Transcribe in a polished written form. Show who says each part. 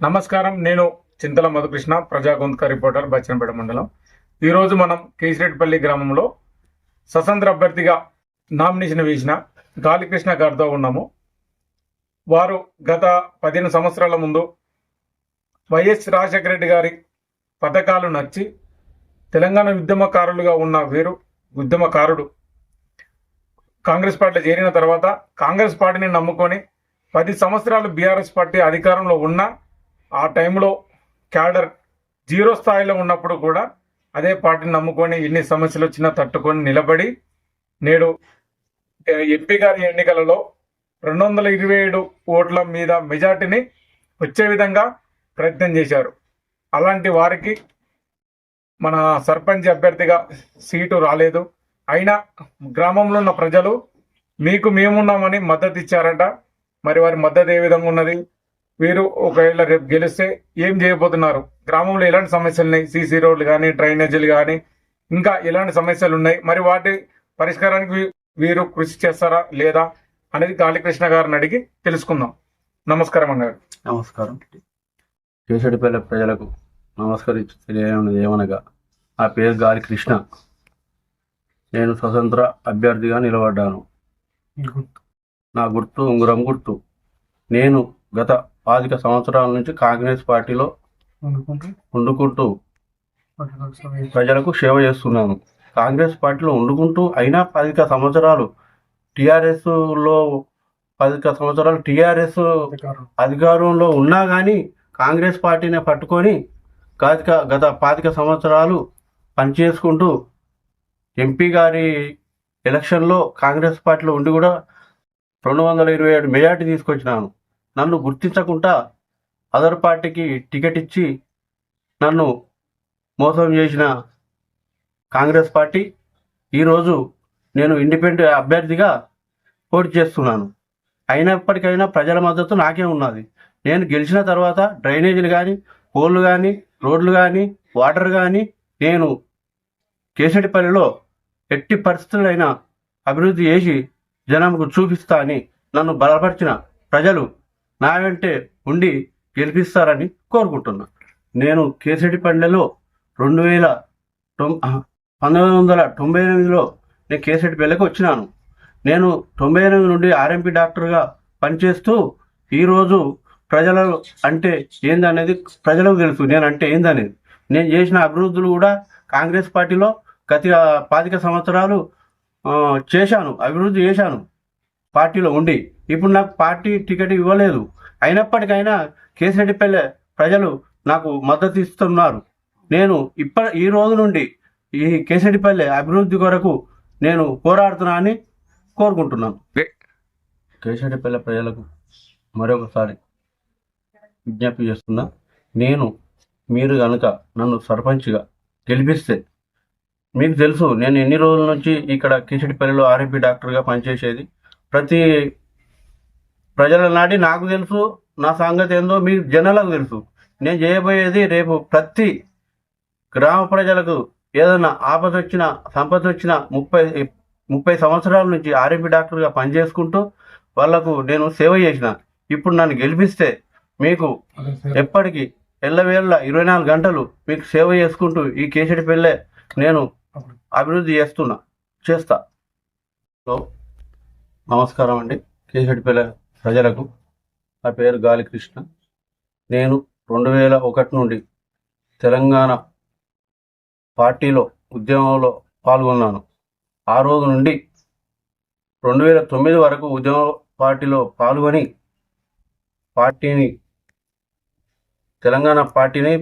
Speaker 1: నమస్కారం. నేను చింతల మధుకృష్ణ, ప్రజా గొంతుక రిపోర్టర్, బచ్చనపేట మండలం. ఈరోజు మనం కేసిరెడ్డిపల్లి గ్రామంలో స్వతంత్ర అభ్యర్థిగా నామినేషన్ వేసిన గాలికృష్ణ గారితో ఉన్నాము. వారు గత 15 సంవత్సరాల ముందు వైఎస్ రాజశేఖర రెడ్డి గారి పథకాలు నచ్చి తెలంగాణ ఉద్యమకారులుగా ఉన్న వీరు ఉద్యమకారుడు కాంగ్రెస్ పార్టీలో చేరిన తర్వాత కాంగ్రెస్ పార్టీని నమ్ముకొని 10 సంవత్సరాలు బీఆర్ఎస్ పార్టీ అధికారంలో ఉన్న ఆ టైంలో క్యాడర్ జీరో స్థాయిలో ఉన్నప్పుడు కూడా అదే పార్టీని నమ్ముకొని ఎన్ని సమస్యలు వచ్చినా తట్టుకొని నిలబడి నేడు ఎంపీ గారి ఎన్నికలలో 227 ఓట్ల మీద మెజార్టీని వచ్చే విధంగా ప్రయత్నం చేశారు. అలాంటి వారికి మన సర్పంచ్ అభ్యర్థిగా సీటు రాలేదు. అయినా గ్రామంలో ఉన్న ప్రజలు మీకు మేమున్నామని మద్దతు ఇచ్చారట. మరి వారి మద్దతు ఏ విధంగా ఉన్నది, వీరు ఒకవేళ రేపు గెలిస్తే ఏం చేయబోతున్నారు, గ్రామంలో ఎలాంటి సమస్యలు ఉన్నాయి, సీసీ రోడ్లు కానీ డ్రైనేజీలు కానీ ఇంకా ఎలాంటి సమస్యలు ఉన్నాయి, మరి వాటి పరిష్కారానికి వీరు కృషి చేస్తారా లేదా అనేది గాలికృష్ణ గారిని అడిగి తెలుసుకుందాం. నమస్కారం అన్నారు.
Speaker 2: నమస్కారం. కేసిరెడ్డిపల్లి ప్రజలకు నమస్కరించి తెలియనున్నది ఏమనగా, నా పేరు గాలికృష్ణ. నేను స్వతంత్ర అభ్యర్థిగా నిలబడ్డాను. నా గుర్తు ఉంగరం గుర్తు. నేను గత 15 సంవత్సరాల నుంచి కాంగ్రెస్ పార్టీలో వండుకుంటూ ప్రజలకు సేవ చేస్తున్నాను. కాంగ్రెస్ పార్టీలో వండుకుంటూ అయినా 15 సంవత్సరాలు టీఆర్ఎస్లో 15 సంవత్సరాలు టీఆర్ఎస్ అధికారంలో ఉన్నా కానీ కాంగ్రెస్ పార్టీని పట్టుకొని గత 15 సంవత్సరాలు పనిచేసుకుంటూ ఎంపీ గారి ఎలక్షన్లో కాంగ్రెస్ పార్టీలో ఉండి కూడా 227 మెజార్టీ తీసుకొచ్చినాను. నన్ను గుర్తించకుండా అదర్ పార్టీకి టికెట్ ఇచ్చి నన్ను మోసం చేసిన కాంగ్రెస్ పార్టీ ఈరోజు నేను ఇండిపెండెంట్ అభ్యర్థిగా పోటీ చేస్తున్నాను. అయినప్పటికైనా ప్రజల మద్దతు నాకే ఉన్నది. నేను గెలిచిన తర్వాత డ్రైనేజీలు కానీ, పోల్లు కానీ, రోడ్లు కానీ, వాటర్ కానీ నేను కేసిరెడ్డిపల్లిలో ఎట్టి పరిస్థితులైనా అభివృద్ధి చేసి జనంకు చూపిస్తా అని నన్ను బలపరిచిన ప్రజలు నా వెంటే ఉండి గెలిపిస్తారని కోరుకుంటున్నా. నేను కేసిరెడ్డిపల్లిలో 1998లో నేను కేసిరెడ్డిపల్లికి వచ్చినాను. నేను 98 నుండి ఆర్ఎంపీ డాక్టర్గా పనిచేస్తూ ఈరోజు ప్రజలు అంటే ఏందనేది ప్రజలకు తెలుసు. నేనంటే ఏందనేది, నేను చేసిన అభివృద్ధులు కూడా కాంగ్రెస్ పార్టీలో గత 15 సంవత్సరాలు చేశాను, అభివృద్ధి చేశాను పార్టీలో ఉండి. ఇప్పుడు నాకు పార్టీ టికెట్ ఇవ్వలేదు. అయినప్పటికైనా కేసిరెడ్డిపల్లి ప్రజలు నాకు మద్దతు ఇస్తున్నారు. నేను ఈ రోజు నుండి ఈ కేసిరెడ్డిపల్లి అభివృద్ధి కొరకు నేను పోరాడుతున్నా అని కోరుకుంటున్నాను. కేసిరెడ్డిపల్లి ప్రజలకు మరొకసారి విజ్ఞప్తి చేస్తున్నా, మీరు కనుక నన్ను సర్పంచ్గా గెలిపిస్తే, మీకు తెలుసు నేను ఎన్ని రోజుల నుంచి ఇక్కడ కేసిరెడ్డిపల్లిలో ఆర్ఎంపీ డాక్టర్గా పనిచేసేది. ప్రతి ప్రజల నాటి నాకు తెలుసు, నా సంగతి ఏందో మీ జనాలకు తెలుసు. నేను చేయబోయేది రేపు ప్రతి గ్రామ ప్రజలకు ఏదైనా ఆపద వచ్చినా, సంపద వచ్చినా 30 సంవత్సరాల నుంచి ఆర్ఎంపీ డాక్టర్గా పనిచేసుకుంటూ వాళ్లకు నేను సేవ చేసిన. ఇప్పుడు నన్ను గెలిపిస్తే మీకు ఎప్పటికీ ఎల్లవేళ్ళ 24 గంటలు మీకు సేవ చేసుకుంటూ ఈ కేసిరెడ్డిపల్లె నేను అభివృద్ధి చేస్తా. నమస్కారం అండి. కేసిరెడ్డిపల్లి ప్రజలకు నా పేరు గాలికృష్ణ. నేను 2001 నుండి తెలంగాణ పార్టీలో ఉద్యమంలో పాల్గొన్నాను. ఆ రోజు నుండి 2009 వరకు ఉద్యమ పార్టీలో పాల్గొని తెలంగాణ పార్టీని